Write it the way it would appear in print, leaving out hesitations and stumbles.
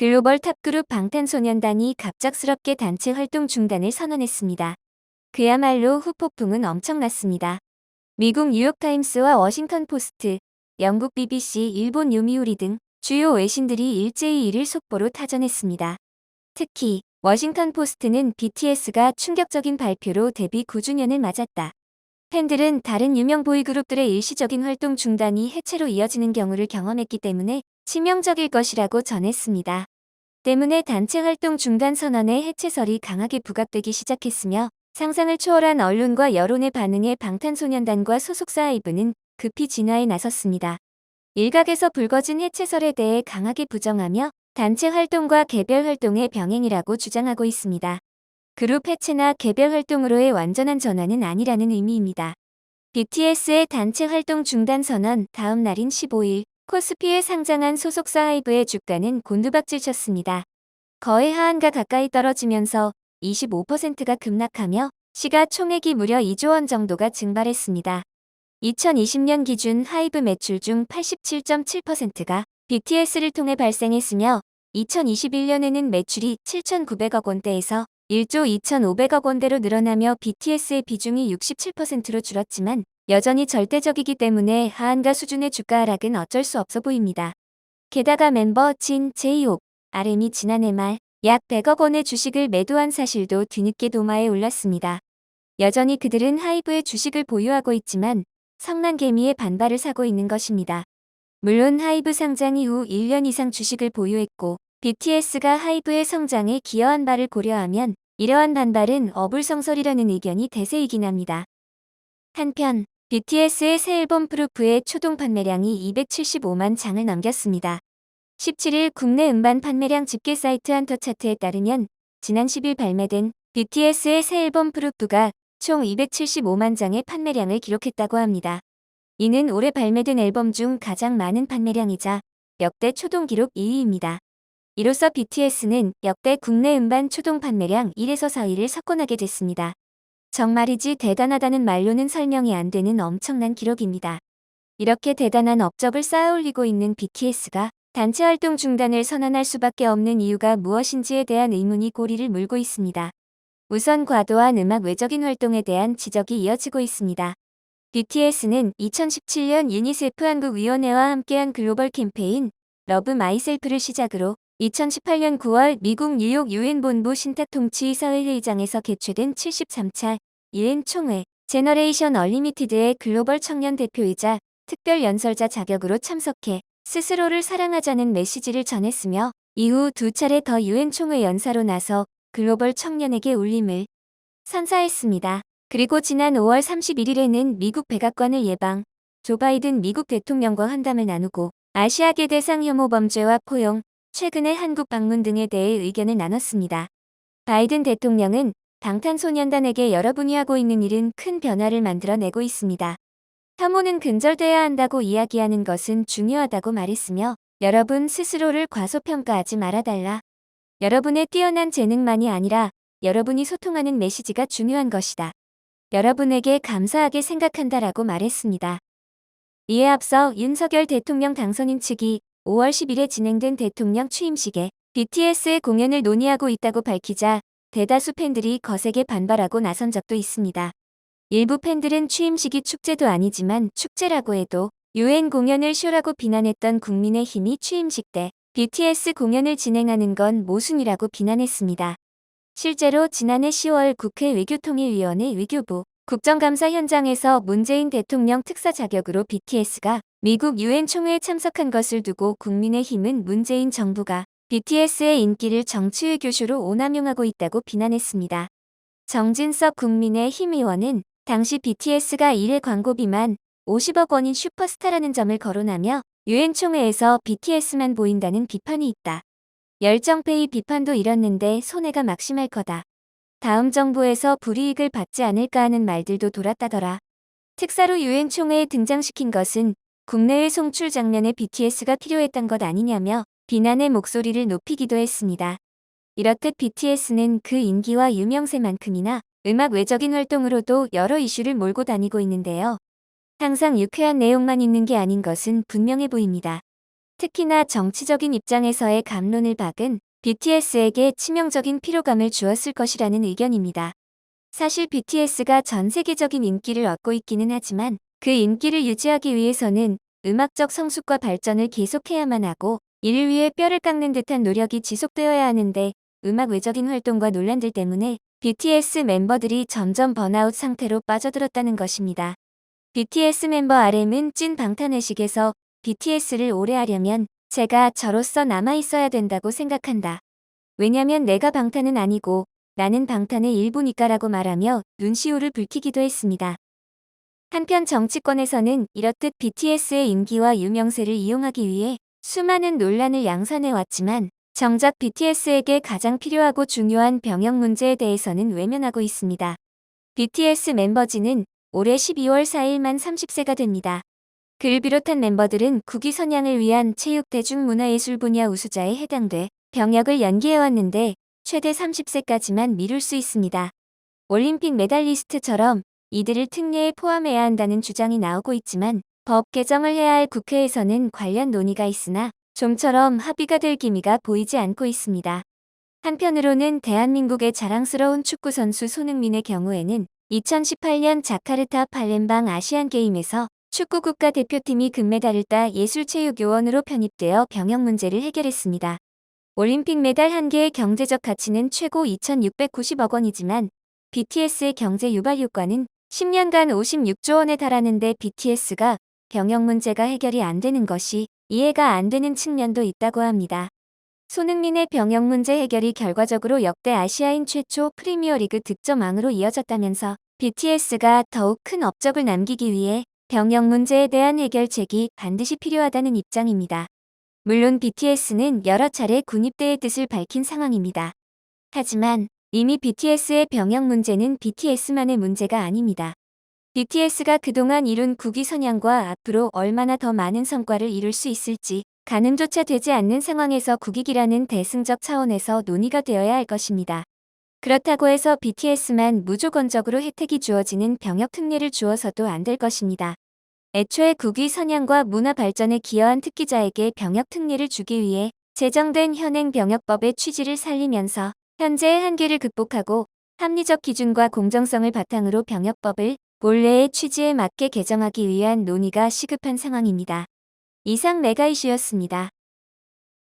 글로벌 탑그룹 방탄소년단이 갑작스럽게 단체 활동 중단을 선언했습니다. 그야말로 후폭풍은 엄청났습니다. 미국 뉴욕타임스와 워싱턴 포스트, 영국 BBC, 일본 요미우리 등 주요 외신들이 일제히 이를 속보로 타전했습니다. 특히 워싱턴 포스트는 BTS가 충격적인 발표로 데뷔 9주년을 맞았다. 팬들은 다른 유명 보이그룹들의 일시적인 활동 중단이 해체로 이어지는 경우를 경험했기 때문에 치명적일 것이라고 전했습니다. 때문에 단체 활동 중단 선언의 해체설이 강하게 부각되기 시작했으며 상상을 초월한 언론과 여론의 반응에 방탄소년단과 소속사 하이브는 급히 진화에 나섰습니다. 일각에서 불거진 해체설에 대해 강하게 부정하며 단체 활동과 개별 활동의 병행이라고 주장하고 있습니다. 그룹 해체나 개별 활동으로의 완전한 전환은 아니라는 의미입니다. BTS의 단체 활동 중단 선언 다음 날인 15일 코스피에 상장한 소속사 하이브의 주가는 곤두박질 쳤습니다. 거의 하한가 가까이 떨어지면서 25%가 급락하며 시가총액이 무려 2조 원 정도가 증발했습니다. 2020년 기준 하이브 매출 중 87.7%가 BTS를 통해 발생했으며 2021년에는 매출이 7,900억 원대에서 1조 2,500억 원대로 늘어나며 BTS의 비중이 67%로 줄었지만 여전히 절대적이기 때문에 하한가 수준의 주가 하락은 어쩔 수 없어 보입니다. 게다가 멤버 진, 제이홉, RM이 지난해 말 약 100억 원의 주식을 매도한 사실도 뒤늦게 도마에 올랐습니다. 여전히 그들은 하이브의 주식을 보유하고 있지만 성난개미의 반발을 사고 있는 것입니다. 물론 하이브 상장 이후 1년 이상 주식을 보유했고 BTS가 하이브의 성장에 기여한 바를 고려하면 이러한 반발은 어불성설이라는 의견이 대세이긴 합니다. 한편 BTS의 새 앨범 프루프의 초동 판매량이 275만 장을 넘겼습니다. 17일 국내 음반 판매량 집계 사이트 한터차트에 따르면 지난 10일 발매된 BTS의 새 앨범 프루프가 총 275만 장의 판매량을 기록했다고 합니다. 이는 올해 발매된 앨범 중 가장 많은 판매량이자 역대 초동 기록 2위입니다. 이로써 BTS는 역대 국내 음반 초동 판매량 1에서 4위를 석권하게 됐습니다. 정말이지 대단하다는 말로는 설명이 안 되는 엄청난 기록입니다. 이렇게 대단한 업적을 쌓아올리고 있는 BTS가 단체 활동 중단을 선언할 수밖에 없는 이유가 무엇인지에 대한 의문이 고리를 물고 있습니다. 우선 과도한 음악 외적인 활동에 대한 지적이 이어지고 있습니다. BTS는 2017년 유니세프 한국위원회와 함께한 글로벌 캠페인 러브 마이셀프를 시작으로 2018년 9월 미국 뉴욕 유엔 본부 신탁통치사회회의장에서 개최된 73차 유엔 총회 제너레이션 얼리미티드의 글로벌 청년 대표이자 특별 연설자 자격으로 참석해 스스로를 사랑하자는 메시지를 전했으며 이후 두 차례 더 유엔 총회 연사로 나서 글로벌 청년에게 울림을 선사했습니다. 그리고 지난 5월 31일에는 미국 백악관을 예방, 조 바이든 미국 대통령과 환담을 나누고 아시아계 대상 혐오 범죄와 포용, 최근의 한국 방문 등에 대해 의견을 나눴습니다. 바이든 대통령은 방탄소년단에게 여러분이 하고 있는 일은 큰 변화를 만들어내고 있습니다. 혐오는 근절돼야 한다고 이야기하는 것은 중요하다고 말했으며 여러분 스스로를 과소평가하지 말아달라. 여러분의 뛰어난 재능만이 아니라 여러분이 소통하는 메시지가 중요한 것이다. 여러분에게 감사하게 생각한다라고 말했습니다. 이에 앞서 윤석열 대통령 당선인 측이 5월 10일에 진행된 대통령 취임식에 BTS의 공연을 논의하고 있다고 밝히자 대다수 팬들이 거세게 반발하고 나선 적도 있습니다. 일부 팬들은 취임식이 축제도 아니지만 축제라고 해도 유엔 공연을 쇼라고 비난했던 국민의힘이 취임식 때 BTS 공연을 진행하는 건 모순이라고 비난했습니다. 실제로 지난해 10월 국회 외교통일위원회 외교부 국정감사 현장에서 문재인 대통령 특사 자격으로 BTS가 미국 유엔 총회에 참석한 것을 두고 국민의힘은 문재인 정부가 BTS의 인기를 정치외교쇼로 오남용하고 있다고 비난했습니다. 정진석 국민의힘 의원은 당시 BTS가 1회 광고비만 50억 원인 슈퍼스타라는 점을 거론하며 유엔 총회에서 BTS만 보인다는 비판이 있다. 열정페이 비판도 이뤘는데 손해가 막심할 거다. 다음 정부에서 불이익을 받지 않을까 하는 말들도 돌았다더라. 특사로 유엔 총회에 등장시킨 것은 국내외 송출 장면에 BTS가 필요했던 것 아니냐며 비난의 목소리를 높이기도 했습니다. 이렇듯 BTS는 그 인기와 유명세만큼이나 음악 외적인 활동으로도 여러 이슈를 몰고 다니고 있는데요. 항상 유쾌한 내용만 있는 게 아닌 것은 분명해 보입니다. 특히나 정치적인 입장에서의 감론을 박은 BTS에게 치명적인 피로감을 주었을 것이라는 의견입니다. 사실 BTS가 전 세계적인 인기를 얻고 있기는 하지만 그 인기를 유지하기 위해서는 음악적 성숙과 발전을 계속해야만 하고 이를 위해 뼈를 깎는 듯한 노력이 지속되어야 하는데 음악 외적인 활동과 논란들 때문에 BTS 멤버들이 점점 번아웃 상태로 빠져들었다는 것입니다. BTS 멤버 RM은 찐 방탄의식에서 BTS를 오래 하려면 제가 저로서 남아있어야 된다고 생각한다. 왜냐면 내가 방탄은 아니고 나는 방탄의 일부니까라고 말하며 눈시울을 붉히기도 했습니다. 한편 정치권에서는 이렇듯 BTS의 인기와 유명세를 이용하기 위해 수많은 논란을 양산해왔지만 정작 BTS에게 가장 필요하고 중요한 병역 문제에 대해서는 외면하고 있습니다. BTS 멤버진은 올해 12월 4일 만 30세가 됩니다. 그를 비롯한 멤버들은 국위 선양을 위한 체육 대중문화예술 분야 우수자에 해당돼 병역을 연기해왔는데 최대 30세까지만 미룰 수 있습니다. 올림픽 메달리스트처럼 이들을 특례에 포함해야 한다는 주장이 나오고 있지만 법 개정을 해야 할 국회에서는 관련 논의가 있으나 좀처럼 합의가 될 기미가 보이지 않고 있습니다. 한편으로는 대한민국의 자랑스러운 축구선수 손흥민의 경우에는 2018년 자카르타 팔렘방 아시안게임에서 축구 국가대표팀이 금메달을 따 예술체육요원으로 편입되어 병역 문제를 해결했습니다. 올림픽 메달 한 개의 경제적 가치는 최고 2,690억 원이지만 BTS의 경제 유발 효과는 10년간 56조 원에 달하는데 BTS가 병역 문제가 해결이 안 되는 것이 이해가 안 되는 측면도 있다고 합니다. 손흥민의 병역 문제 해결이 결과적으로 역대 아시아인 최초 프리미어리그 득점왕으로 이어졌다면서 BTS가 더욱 큰 업적을 남기기 위해 병역 문제에 대한 해결책이 반드시 필요하다는 입장입니다. 물론 BTS는 여러 차례 군입대의 뜻을 밝힌 상황입니다. 하지만 이미 BTS의 병역 문제는 BTS만의 문제가 아닙니다. BTS가 그동안 이룬 국위 선양과 앞으로 얼마나 더 많은 성과를 이룰 수 있을지 가늠조차 되지 않는 상황에서 국익이라는 대승적 차원에서 논의가 되어야 할 것입니다. 그렇다고 해서 BTS만 무조건적으로 혜택이 주어지는 병역 특례를 주어서도 안 될 것입니다. 애초에 국위 선양과 문화 발전에 기여한 특기자에게 병역 특례를 주기 위해 제정된 현행 병역법의 취지를 살리면서 현재의 한계를 극복하고 합리적 기준과 공정성을 바탕으로 병역법을 본래의 취지에 맞게 개정하기 위한 논의가 시급한 상황입니다. 이상 메가 이슈였습니다.